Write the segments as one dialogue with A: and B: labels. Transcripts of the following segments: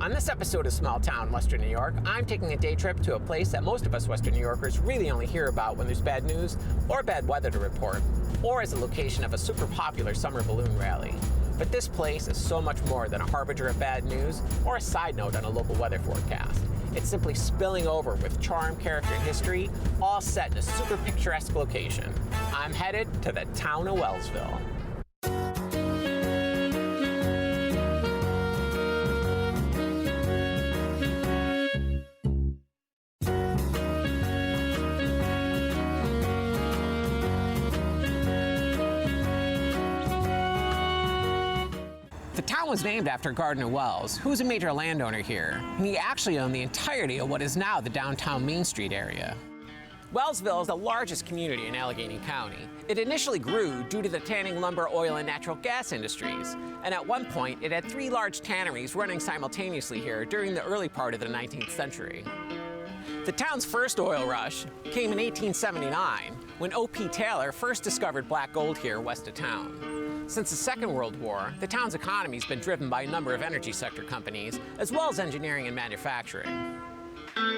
A: On this episode of Small Town, Western New York, I'm taking a day trip to a place that most of us Western New Yorkers really only hear about when there's bad news or bad weather to report, or as a location of a super popular summer balloon rally. But this place is so much more than a harbinger of bad news or a side note on a local weather forecast. It's simply spilling over with charm, character, and history, all set in a super picturesque location. I'm headed to the town of Wellsville. The town was named after Gardner Wells, who was a major landowner here, and he actually owned the entirety of what is now the downtown Main Street area. Wellsville is the largest community in Allegheny County. It initially grew due to the tanning, lumber, oil, and natural gas industries, and at one point it had 3 large tanneries running simultaneously here during the early part of the 19th century. The town's first oil rush came in 1879, when O.P. Taylor first discovered black gold here west of town. Since the Second World War, the town's economy has been driven by a number of energy sector companies, as well as engineering and manufacturing.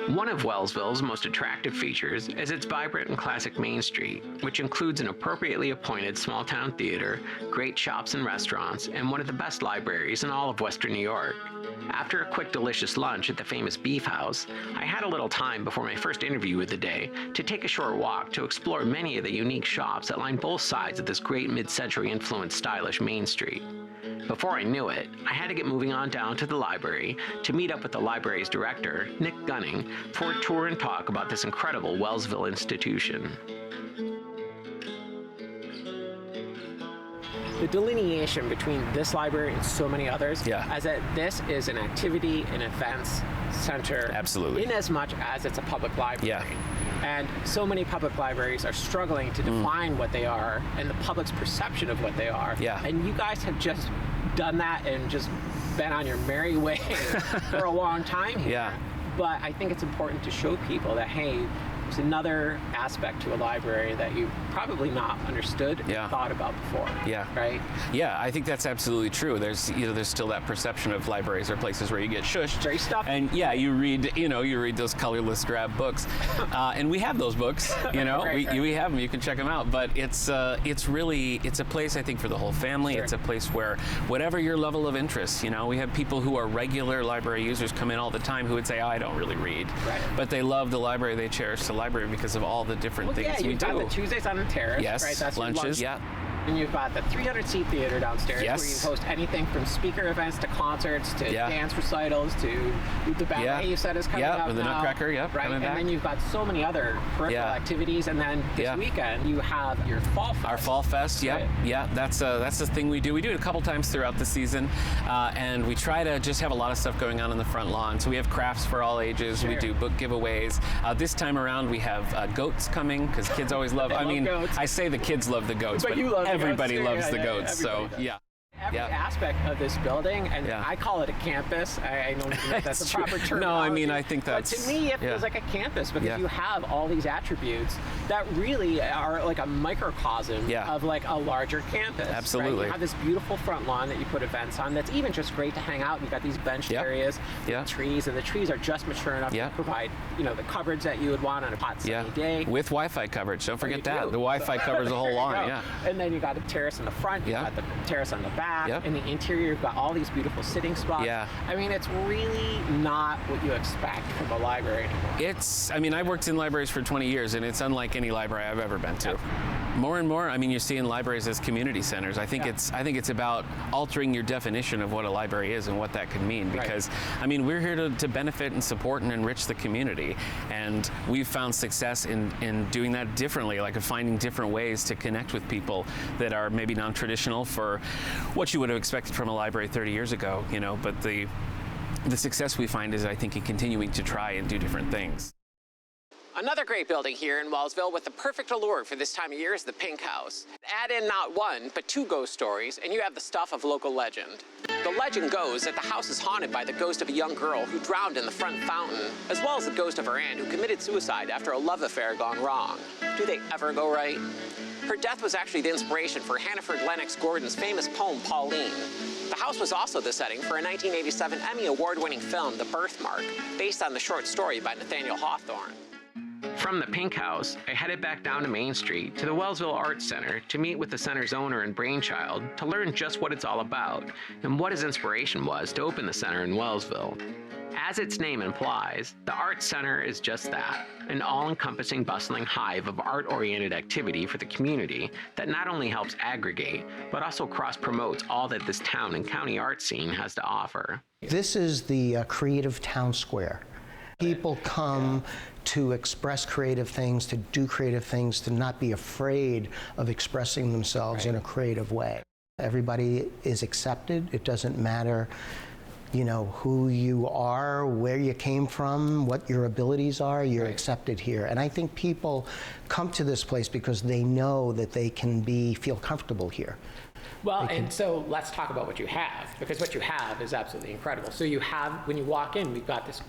A: One of Wellsville's most attractive features is its vibrant and classic Main Street, which includes an appropriately appointed small-town theater, great shops and restaurants, and one of the best libraries in all of Western New York. After a quick, delicious lunch at the famous Beef House, I had a little time before my first interview of the day to take a short walk to explore many of the unique shops that line both sides of this great mid-century influenced stylish Main Street. Before I knew it, I had to get moving on down to the library to meet up with the library's director, Nick Gunning, for a tour and talk about this incredible Wellsville institution. The delineation between this library and so many others, as that this is an activity and events center,
B: absolutely,
A: in as much as it's a public library. And so many public libraries are struggling to define what they are and the public's perception of what they are. And you guys have just done that and just been on your merry way for a long time here. But I think it's important to show people that, hey, there's another aspect to a library that you probably not understood and thought about before. Right?
B: Yeah, I think that's absolutely true. There's still that perception of libraries are places where you get shushed.
A: Very stuffy.
B: And you read those colorless drab books, and we have those books. We have them. You can check them out. But it's a place, I think, for the whole family. It's a place where whatever your level of interest, we have people who are regular library users come in all the time who would say, oh, I don't really read, but they love the library. They cherish the library because of all the different things we do.
A: You've got the Tuesdays on the Terrace, right? That's
B: lunches,
A: And you've got the 300-seat theater downstairs where you host anything from speaker events to concerts to dance recitals to the ballet you said is coming up
B: with the
A: now.
B: Nutcracker,
A: right?
B: And
A: then you've got so many other peripheral activities, and then this weekend you have your Fall Fest.
B: Our Fall Fest, that's the thing we do. We do it a couple times throughout the season, and we try to just have a lot of stuff going on in the front lawn. So we have crafts for all ages. We do book giveaways. This time around we have goats coming because kids always love.
A: Goats.
B: I say the kids love the goats, but
A: you love
B: everybody loves the goats. So
A: every aspect of this building, and I call it a campus. I don't think that's a proper term.
B: No, I think that's...
A: But to me, it feels like a campus because you have all these attributes that really are like a microcosm of like a larger campus.
B: Absolutely.
A: Right? You have this beautiful front lawn that you put events on that's even just great to hang out. You've got these benched areas with trees, and the trees are just mature enough to provide, the coverage that you would want on a hot sunny day.
B: With Wi-Fi coverage. Don't forget that. The Wi-Fi covers the whole lawn.
A: And then you got a terrace in the front. You got the terrace on the back. In the interior, you've got all these beautiful sitting spots. I mean, it's really not what you expect from a library anymore.
B: I worked in libraries for 20 years, and it's unlike any library I've ever been to. More and more, you're seeing libraries as community centers. I think it's about altering your definition of what a library is and what that could mean. Because, we're here to benefit and support and enrich the community. And we've found success in doing that differently, like finding different ways to connect with people that are maybe non-traditional for what you would have expected from a library 30 years ago, but the success we find is, I think, in continuing to try and do different things.
A: Another great building here in Wellsville with the perfect allure for this time of year is the Pink House. Add in not one, but 2 ghost stories, and you have the stuff of local legend. The legend goes that the house is haunted by the ghost of a young girl who drowned in the front fountain, as well as the ghost of her aunt who committed suicide after a love affair gone wrong. Do they ever go right? Her death was actually the inspiration for Hannaford Lennox Gordon's famous poem, Pauline. The house house was also the setting for a 1987 Emmy Award-winning film, The Birthmark, based on the short story by Nathaniel Hawthorne. From the Pink House, I headed back down to Main Street to the Wellsville Arts Center to meet with the center's owner and brainchild to learn just what it's all about and what his inspiration was to open the center in Wellsville. As its name implies, the Arts Center is just that, an all-encompassing bustling hive of art-oriented activity for the community that not only helps aggregate, but also cross-promotes all that this town and county art scene has to offer.
C: This is the creative town square. People come to express creative things, to do creative things, to not be afraid of expressing themselves in a creative way. Everybody is accepted. It doesn't matter, you know, who you are, where you came from, what your abilities are, you're accepted here. And I think people come to this place because they know that they can feel comfortable here.
D: Well, and so let's talk about what you have, because what you have is absolutely incredible. So you have, when you walk in, we've got this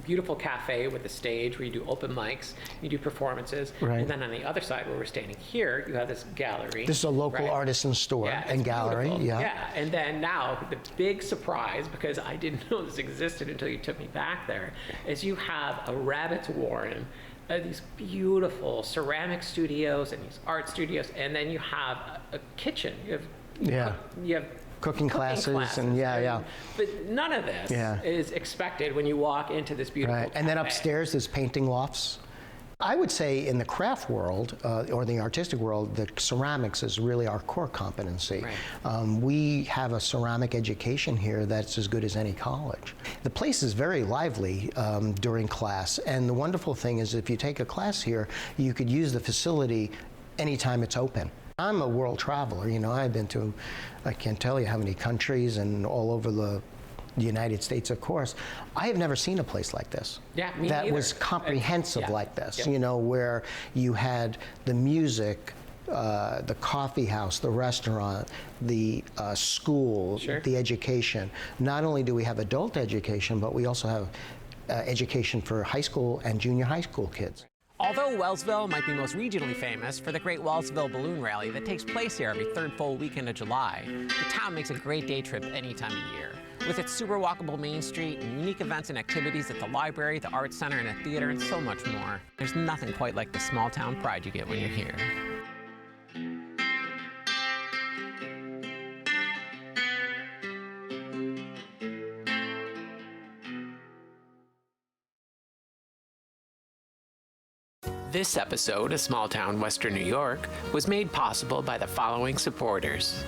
D: beautiful cafe with a stage where you do open mics, you do performances, and then on the other side where we're standing here, you have this gallery.
C: This is a local artisan store and gallery.
D: Yeah, and then now the big surprise, because I didn't know this existed until you took me back there, is you have a rabbit's warren, these beautiful ceramic studios and these art studios, and then you have a kitchen. You have cooking classes
C: and
D: but none of this is expected when you walk into this beautiful cafe.
C: And then upstairs there's painting lofts. I would say in the craft world or the artistic world, the ceramics is really our core competency. We have a ceramic education here that's as good as any college. The place is very lively during class, and the wonderful thing is if you take a class here, you could use the facility anytime it's open. I'm a world traveler, you know, I've been to, I can't tell you how many countries and all over the United States, of course. I have never seen a place like this. That was comprehensive like this, you know, where you had the music, the coffee house, the restaurant, the school, the education. Not only do we have adult education, but we also have education for high school and junior high school kids.
A: Although Wellsville might be most regionally famous for the Great Wellsville Balloon Rally that takes place here every third full weekend of July, the town makes a great day trip any time of year. With its super walkable Main Street and unique events and activities at the library, the Arts Center, and a theater, and so much more, there's nothing quite like the small town pride you get when you're here. This episode of Small Town Western New York was made possible by the following supporters.